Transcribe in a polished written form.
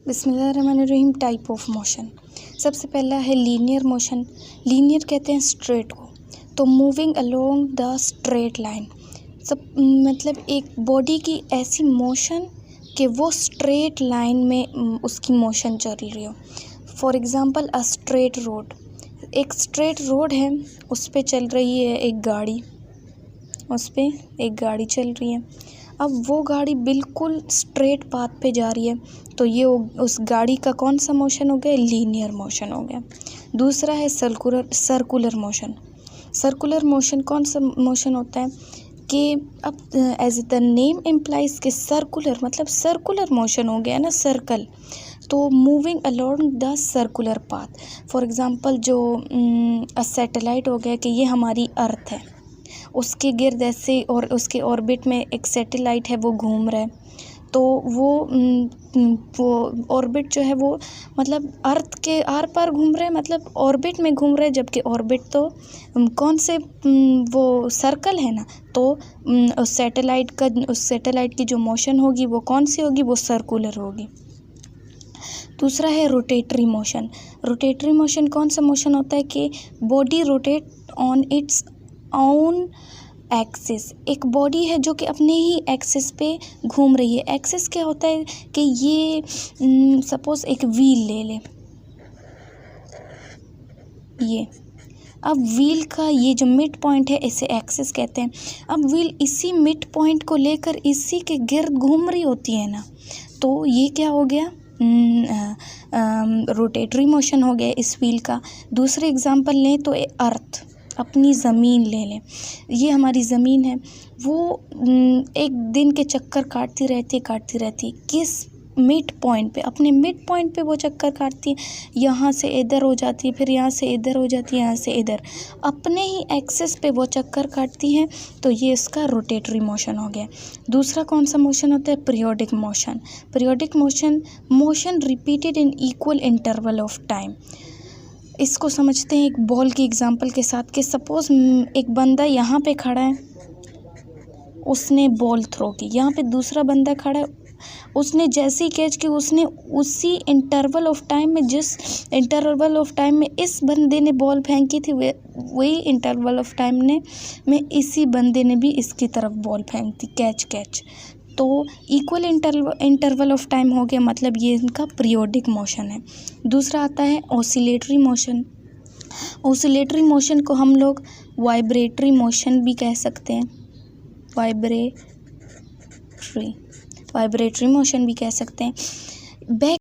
बिस्मिल्लाहिर्रहमानिर्रहीम। Type of motion, सबसे पहला है लीनियर मोशन। लीनियर कहते हैं स्ट्रेट को, तो moving along the straight line, सब मतलब एक बॉडी की ऐसी मोशन कि वो स्ट्रेट लाइन में उसकी मोशन चल रही हो। For example a straight road, एक स्ट्रेट रोड है, उस पे चल रही है एक गाड़ी, उस पे एक गाड़ी चल रही है। अब वो गाड़ी बिल्कुल स्ट्रेट पाथ पे जा रही है, तो ये उस गाड़ी का कौन सा मोशन हो गया? लीनियर मोशन हो गया। दूसरा है सर्कुलर मोशन। सर्कुलर मोशन कौन सा मोशन होता है कि अब एज द नेम इम्प्लाइज कि सर्कुलर मतलब सर्कुलर मोशन हो गया ना, सर्कल, तो moving along the circular path. For example जो सैटेलाइट हो गया कि ये हमारी अर्थ है, उसके गिर्द ऐसे और उसके ऑर्बिट में एक सैटेलाइट है, वो घूम रहा है, तो वो ऑर्बिट जो है वो मतलब अर्थ के आर पार घूम रहा है, मतलब ऑर्बिट में घूम रहा है, जबकि ऑर्बिट तो कौन से वो सर्कल है ना, तो उस सैटेलाइट की जो मोशन होगी वो कौन सी होगी? वो सर्कुलर होगी। दूसरा है रोटेटरी मोशन। रोटेटरी मोशन कौन सा मोशन होता है कि body rotate on it's on axis. एक बॉडी है जो कि अपने ही एक्सिस पे घूम रही है। एक्सिस क्या होता है कि ये सपोज एक व्हील ले ले, ये अब व्हील का ये जो मिड पॉइंट है इसे एक्सिस कहते हैं। अब व्हील इसी मिड पॉइंट को लेकर इसी के गिर्द घूम रही होती है ना, तो ये क्या हो गया? रोटेटरी मोशन हो गया इस व्हील का। दूसरे एग्जांपल लें तो अर्थ, अपनी ज़मीन ले लें, ये हमारी ज़मीन है, वो एक दिन के चक्कर काटती रहती, किस मिड पॉइंट पे? अपने मिड पॉइंट पे वो चक्कर काटती है, यहाँ से इधर हो जाती है, फिर यहाँ से इधर हो जाती है, यहाँ से इधर, अपने ही एक्सेस पे वो चक्कर काटती है, तो ये इसका रोटेटरी मोशन हो गया। दूसरा कौन सा मोशन होता है? Periodic motion. Periodic motion repeated in equal interval of time. इसको समझते हैं एक बॉल की एग्जांपल के साथ कि सपोज़ एक बंदा यहाँ पे खड़ा है, उसने बॉल थ्रो की, यहाँ पे दूसरा बंदा खड़ा है, उसने जैसे ही कैच की, उसने उसी इंटरवल ऑफ टाइम में, जिस इंटरवल ऑफ टाइम में इस बंदे ने बॉल फेंकी थी, वही इंटरवल ऑफ टाइम में इसी बंदे ने भी इसकी तरफ बॉल फेंक दी, कैच। तो इक्वल इंटरवल ऑफ टाइम हो गया, मतलब ये इनका पीरियोडिक मोशन है। दूसरा आता है ऑसिलेटरी मोशन। ऑसिलेटरी मोशन को हम लोग वाइब्रेटरी मोशन भी कह सकते हैं, वाइब्रेटरी मोशन भी कह सकते हैं। बैक